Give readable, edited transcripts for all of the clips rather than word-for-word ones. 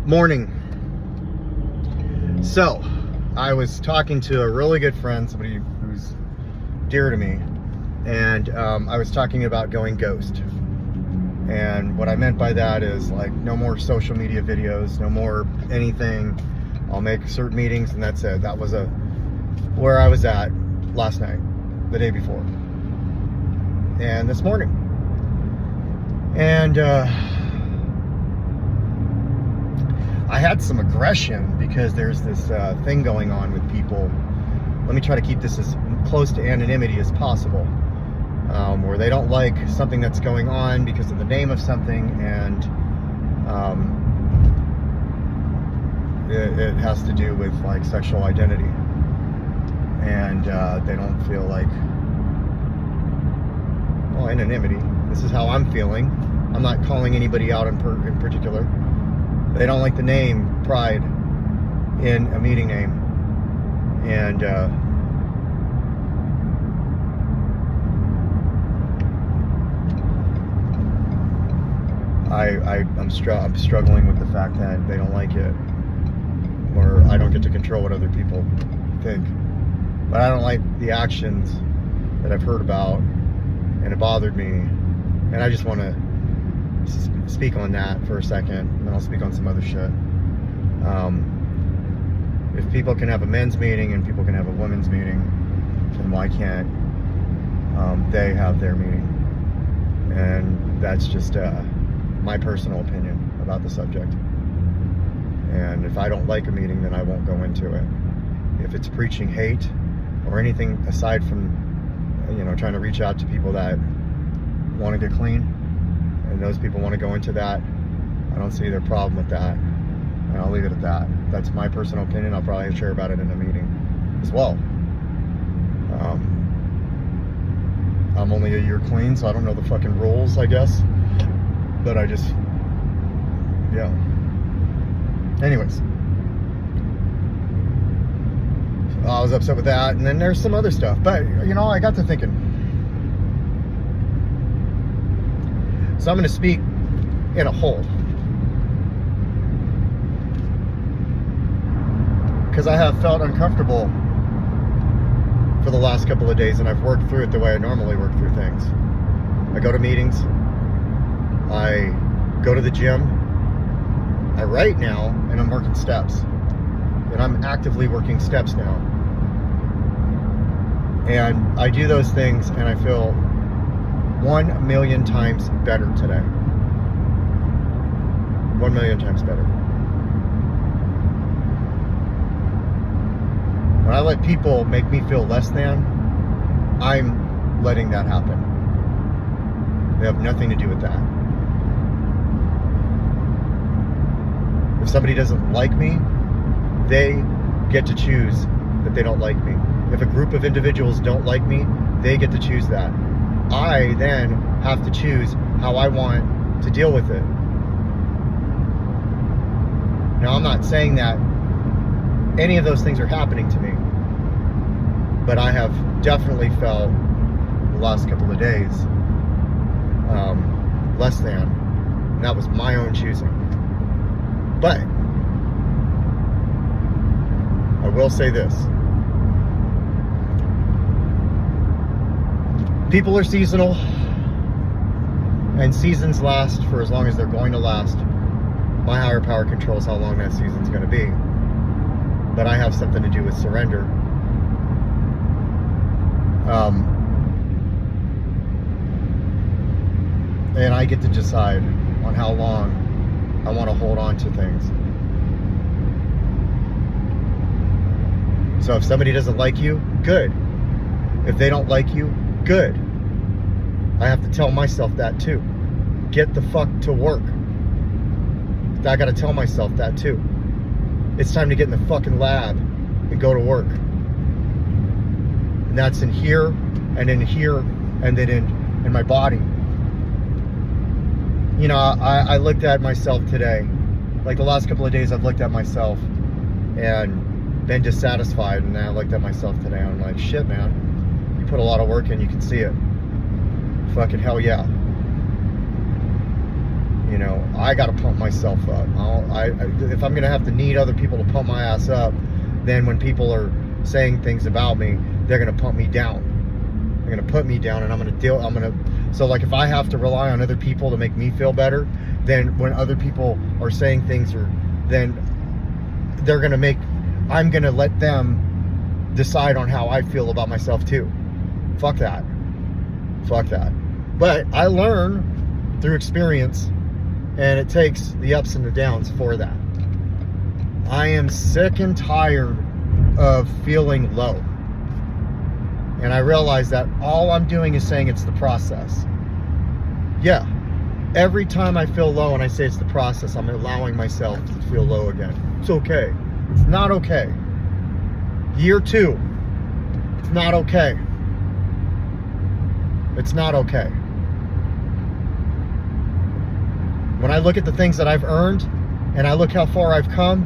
Morning. So, I was talking to a really good friend, somebody who's dear to me, and I was talking about going ghost. And what I meant by that is like no more social media videos, no more anything. I'll make certain meetings and that's it. That was where I was at last night, the day before, and this morning. And I had some aggression because there's this thing going on with people. Let me try to keep this as close to anonymity as possible, where they don't like something that's going on because of the name of something, and it has to do with like sexual identity, and they don't feel like, well, anonymity. This is how I'm feeling. I'm not calling anybody out in particular. They don't like the name Pride in a meeting name, and I'm struggling with the fact that they don't like it, or I don't get to control what other people think. But I don't like the actions that I've heard about, and it bothered me, and I just want to speak on that for a second, and then I'll speak on some other shit. If people can have a men's meeting and people can have a women's meeting, then why can't they have their meeting? And that's just my personal opinion about the subject. And if I don't like a meeting, then I won't go into it. If it's preaching hate or anything aside from, trying to reach out to people that want to get clean, and those people want to go into that, I don't see their problem with that, and I'll leave it at that. That's my personal opinion. I'll probably share about it in a meeting as well. I'm only a year clean, so I don't know the fucking rules, I guess, but I just, yeah. Anyways, I was upset with that, and then there's some other stuff, but I got to thinking. So I'm going to speak in a whole, because I have felt uncomfortable for the last couple of days, and I've worked through it the way I normally work through things. I go to meetings, I go to the gym, I write now, and I'm working steps, and I'm actively working steps now, and I do those things, and I feel 1 million times better today. 1 million times better. When I let people make me feel less than, I'm letting that happen. They have nothing to do with that. If somebody doesn't like me, they get to choose that they don't like me. If a group of individuals don't like me, they get to choose that. I then have to choose how I want to deal with it. Now, I'm not saying that any of those things are happening to me, but I have definitely felt the last couple of days less than, and that was my own choosing. But I will say this. People are seasonal, and seasons last for as long as they're going to last. My higher power controls how long that season's going to be. But I have something to do with surrender. And I get to decide on how long I want to hold on to things. So if somebody doesn't like you, good. If they don't like you, good. I have to tell myself that too. Get the fuck to work. I gotta tell myself that too. It's time to get in the fucking lab and go to work. And that's in here, and in here, and then in my body. I looked at myself today. Like the last couple of days, I've looked at myself and been dissatisfied, and then I looked at myself today and I'm like, shit, man. You put a lot of work in, you can see it. Fucking hell yeah. You know, I got to pump myself up. If I'm going to have to need other people to pump my ass up, then when people are saying things about me, they're going to pump me down. They're going to put me down, and so like if I have to rely on other people to make me feel better, then when other people are saying things, then I'm going to let them decide on how I feel about myself too. Fuck that. But I learn through experience, and it takes the ups and the downs for that. I am sick and tired of feeling low. And I realize that all I'm doing is saying it's the process. Yeah. Every time I feel low and I say it's the process, I'm allowing myself to feel low again. It's okay. It's not okay. Year 2. It's not okay. It's not okay. When I look at the things that I've earned and I look how far I've come,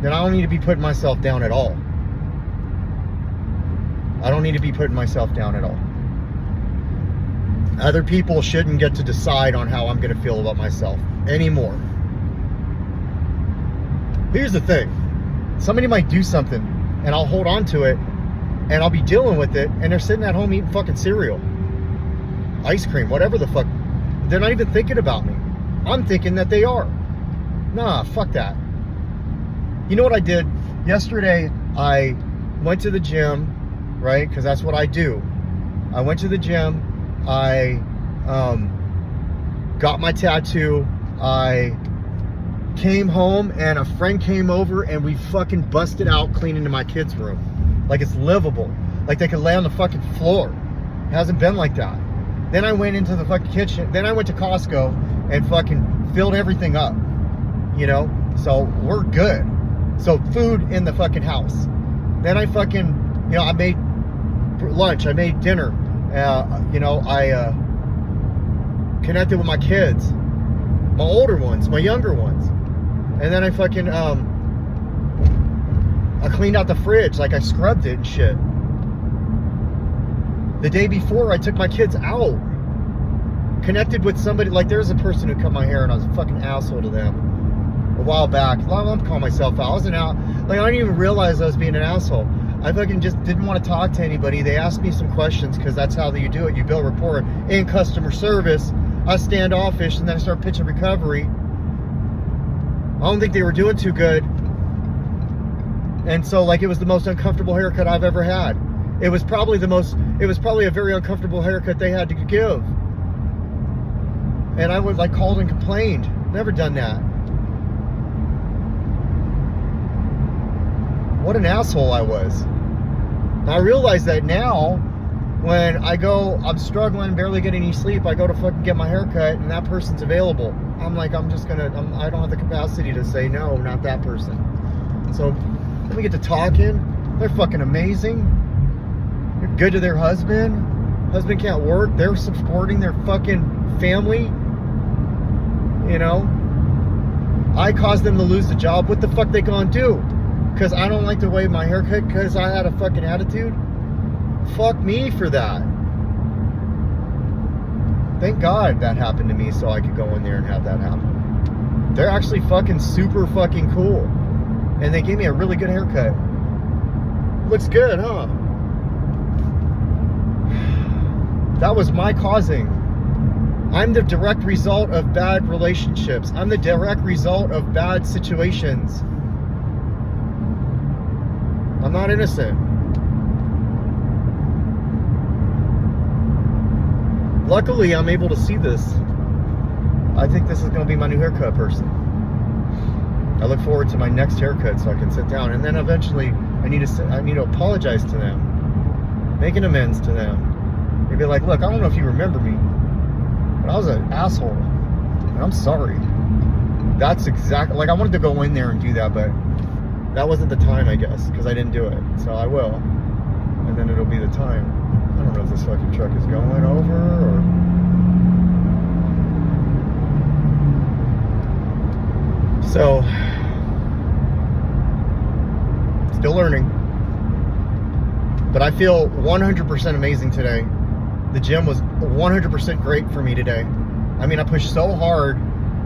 then I don't need to be putting myself down at all. I don't need to be putting myself down at all. Other people shouldn't get to decide on how I'm going to feel about myself anymore. Here's the thing. Somebody might do something and I'll hold on to it and I'll be dealing with it, and they're sitting at home eating fucking cereal, ice cream, whatever the fuck. They're not even thinking about me. I'm thinking that they are. Nah, fuck that. You know what I did? Yesterday, I went to the gym, right? Because that's what I do. I went to the gym. I got my tattoo. I came home, and a friend came over, and we fucking busted out cleaning my kids' room. Like it's livable. Like they could lay on the fucking floor. It hasn't been like that. Then I went into the fucking kitchen. Then I went to Costco and fucking filled everything up. You know? So we're good. So food in the fucking house. Then I fucking, you know, I made lunch. I made dinner. You know, I connected with my kids. My older ones, my younger ones. And then I fucking, I cleaned out the fridge. Like I scrubbed it and shit. The day before, I took my kids out. Connected with somebody. Like there's a person who cut my hair and I was a fucking asshole to them a while back. I'm calling myself out. I wasn't out. Like I didn't even realize I was being an asshole. I fucking just didn't want to talk to anybody. They asked me some questions because that's how you do it. You build rapport in customer service. I standoffish and then I start pitching recovery. I don't think they were doing too good. And so like it was the most uncomfortable haircut I've ever had. It was probably a very uncomfortable haircut they had to give. And I would like called and complained. Never done that. What an asshole I was. And I realize that now when I'm struggling, barely getting any sleep, I go to fucking get my hair cut and that person's available. I'm like, I don't have the capacity to say no, not that person. So then we get to talking. They're fucking amazing. They're good to their husband. Husband can't work. They're supporting their fucking family. You know? I caused them to lose the job. What the fuck they gonna do? Because I don't like the way my hair cut because I had a fucking attitude? Fuck me for that. Thank God that happened to me so I could go in there and have that happen. They're actually fucking super fucking cool. And they gave me a really good haircut. Looks good, huh? That was my causing. I'm the direct result of bad relationships. I'm the direct result of bad situations. I'm not innocent. Luckily, I'm able to see this. I think this is going to be my new haircut person. I look forward to my next haircut so I can sit down. And then eventually, I need to apologize to them. Make an amends to them. Maybe like, look, I don't know if you remember me, but I was an asshole. And I'm sorry. That's exactly, like I wanted to go in there and do that, but that wasn't the time, I guess, because I didn't do it. So I will. And then it'll be the time. I don't know if this fucking truck is going over or... So, still learning. But I feel 100% amazing today. The gym was 100% great for me today. I mean, I pushed so hard.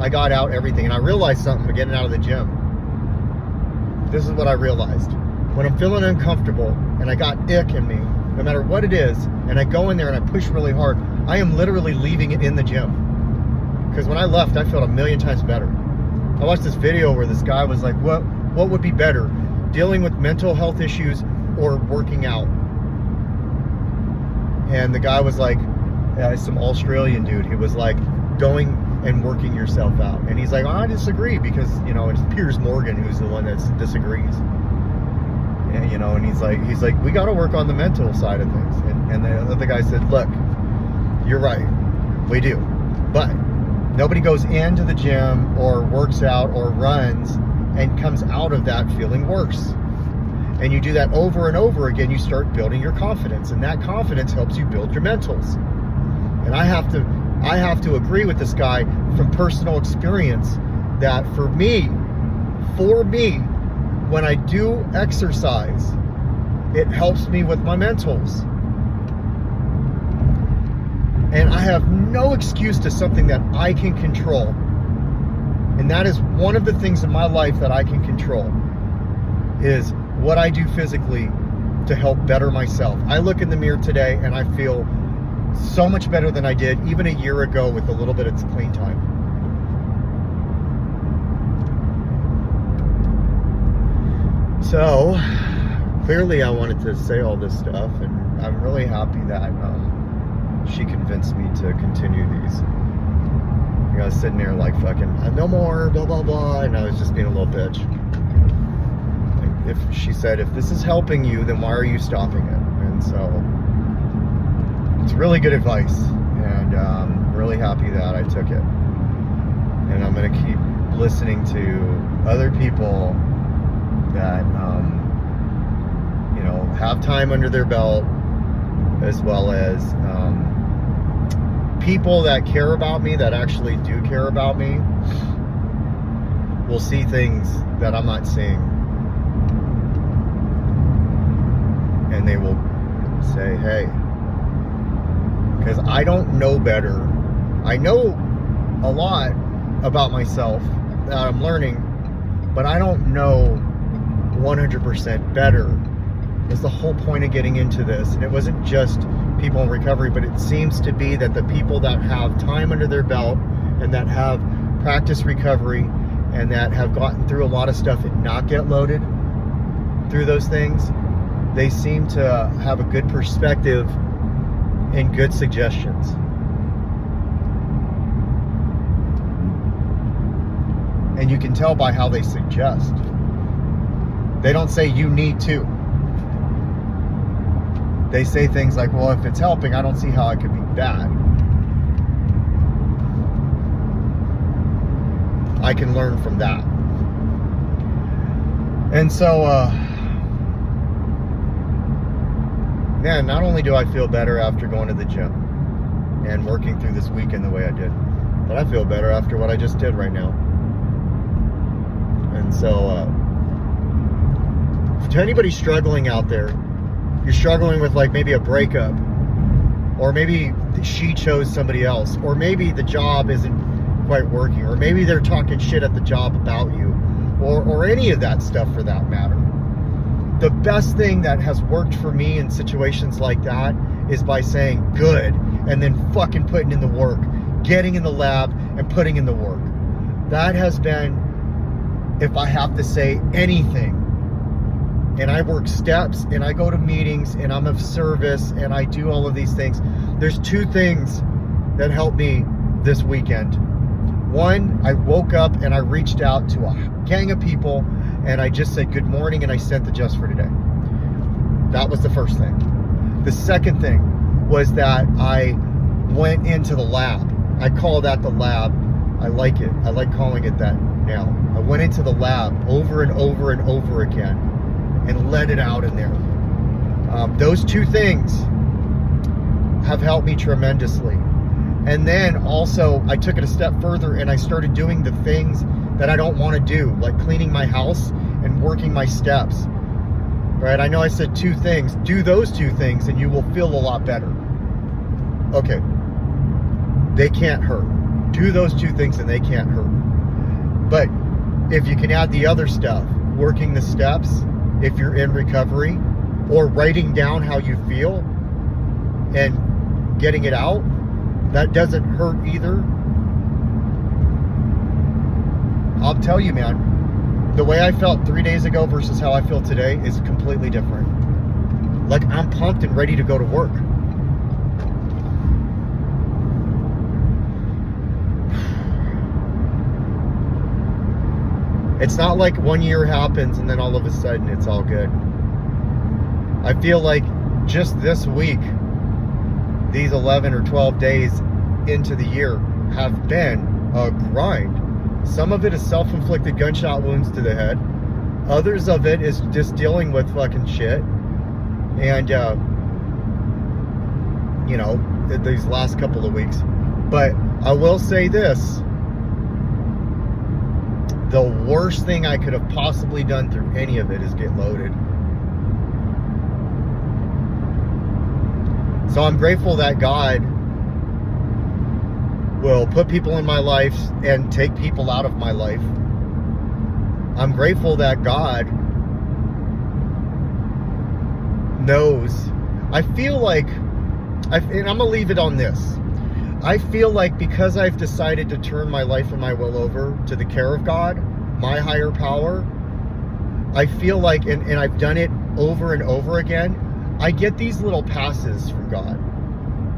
I got out everything. And I realized something getting out of the gym. This is what I realized. When I'm feeling uncomfortable and I got ick in me, no matter what it is, and I go in there and I push really hard, I am literally leaving it in the gym. Because when I left, I felt a million times better. I watched this video where this guy was like, what would be better? Dealing with mental health issues or working out? And the guy was like, some Australian dude, he was like, going and working yourself out. And he's like, I disagree, because, you know, it's Piers Morgan who's the one that disagrees. And, you know, and he's like, we got to work on the mental side of things. And the other guy said, look, you're right, we do. But nobody goes into the gym or works out or runs and comes out of that feeling worse. And you do that over and over again, you start building your confidence. And that confidence helps you build your mentals. And I have to agree with this guy from personal experience that for me, when I do exercise, it helps me with my mentals. And I have no excuse to something that I can control. And that is one of the things in my life that I can control, is what I do physically to help better myself. I look in the mirror today and I feel so much better than I did even a year ago with a little bit of clean time. So clearly I wanted to say all this stuff, and I'm really happy that she convinced me to continue these. You know, I was sitting there like fucking, no more, blah, blah, blah, and I was just being a little bitch. And if she said, if this is helping you, then why are you stopping it? And so it's really good advice, and I'm really happy that I took it. And I'm going to keep listening to other people that, you know, have time under their belt, as well as people that care about me, that actually do care about me, will see things that I'm not seeing. And they will say, hey, because I don't know better. I know a lot about myself that I'm learning, but I don't know 100% better. That's the whole point of getting into this. And it wasn't just people in recovery, but it seems to be that the people that have time under their belt and that have practiced recovery and that have gotten through a lot of stuff and not get loaded through those things, they seem to have a good perspective and good suggestions. And you can tell by how they suggest. They don't say you need to. They say things like, well, if it's helping, I don't see how it could be bad. I can learn from that. And so, man, not only do I feel better after going to the gym and working through this weekend the way I did, but I feel better after what I just did right now. And so, to anybody struggling out there, you're struggling with like maybe a breakup, or maybe she chose somebody else, or maybe the job isn't quite working, or maybe they're talking shit at the job about you, or any of that stuff for that matter. The best thing that has worked for me in situations like that is by saying good, and then fucking putting in the work, getting in the lab and putting in the work. That has been, if I have to say anything, and I work steps, and I go to meetings, and I'm of service, and I do all of these things. There's two things that helped me this weekend. One, I woke up and I reached out to a gang of people, and I just said good morning, and I sent the just for today. That was the first thing. The second thing was that I went into the lab. I call that the lab. I like it. I like calling it that now. I went into the lab over and over and over again and let it out in there. Those two things have helped me tremendously. And then also I took it a step further and I started doing the things that I don't want to do, like cleaning my house and working my steps. Right? I know I said two things. Do those two things and you will feel a lot better. Okay. They can't hurt. do those two things and they can't hurt. But if you can add the other stuff, working the steps, if you're in recovery, or writing down how you feel and getting it out, that doesn't hurt either. I'll tell you, man, the way I felt 3 days ago versus how I feel today is completely different. Like, I'm pumped and ready to go to work. It's not like 1 year happens and then all of a sudden it's all good. I feel like just this week, these 11 or 12 days into the year have been a grind. Some of it is self-inflicted gunshot wounds to the head. Others of it is just dealing with fucking shit. And, you know, these last couple of weeks. But I will say this. The worst thing I could have possibly done through any of it is get loaded. So I'm grateful that God will put people in my life and take people out of my life. I'm grateful that God knows. I feel like, and I'm going to leave it on this. I feel like because I've decided to turn my life and my will over to the care of God, my higher power, I feel like, and I've done it over and over again, I get these little passes from God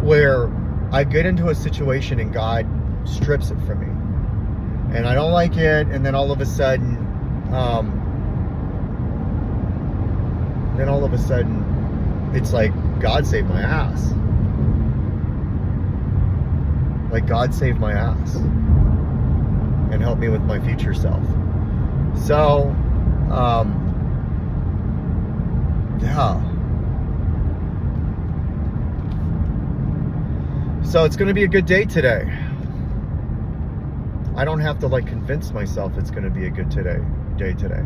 where I get into a situation and God strips it from me. And I don't like it, and then all of a sudden, it's like, God saved my ass. Like, God saved my ass and helped me with my future self. So, yeah. So it's going to be a good day today. I don't have to like convince myself it's going to be a good day today.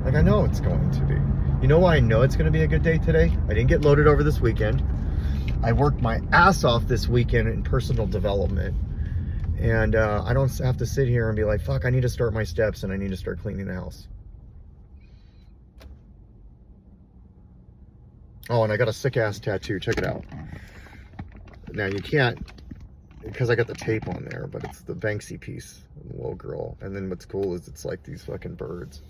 Like, I know it's going to be. You know why I know it's going to be a good day today? I didn't get loaded over this weekend. I worked my ass off this weekend in personal development. And I don't have to sit here and be like, fuck, I need to start my steps and I need to start cleaning the house. Oh, and I got a sick ass tattoo. Check it out. Now you can't, because I got the tape on there, but it's the Banksy piece, the little girl. And then what's cool is it's like these fucking birds.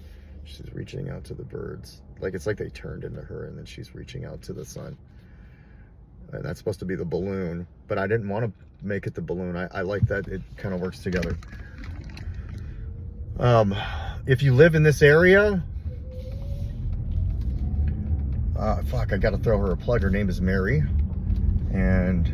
She's reaching out to the birds. Like, it's like they turned into her and then she's reaching out to the sun. And that's supposed to be the balloon, but I didn't want to make it the balloon. I like that it kind of works together. If you live in this area, fuck, I gotta throw her a plug. Her name is Mary, and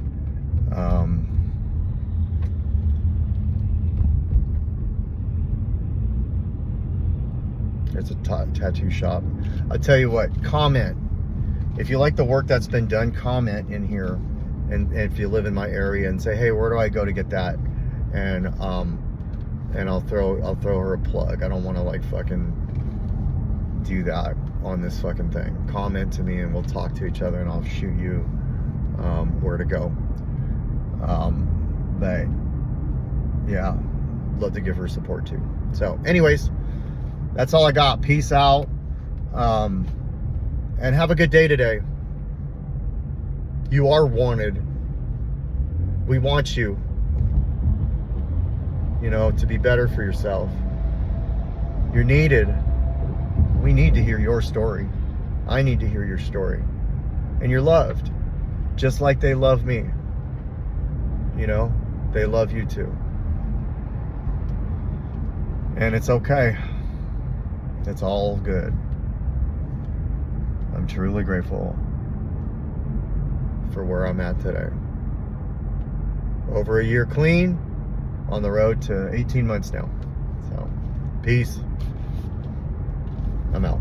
it's a tattoo shop. I'll tell you what, comment. If you like the work that's been done, comment in here. And if you live in my area, and say, hey, where do I go to get that? And I'll throw her a plug. I don't want to like fucking do that on this fucking thing. Comment to me and we'll talk to each other and I'll shoot you where to go. But yeah, love to give her support too. So anyways, that's all I got. Peace out. And have a good day today. You are wanted. We want you, you know, to be better for yourself. You're needed. We need to hear your story. I need to hear your story. And you're loved, just like they love me. You know, they love you too. And it's okay. It's all good. I'm truly grateful for where I'm at today. Over a year clean, on the road to 18 months now. So, peace. I'm out.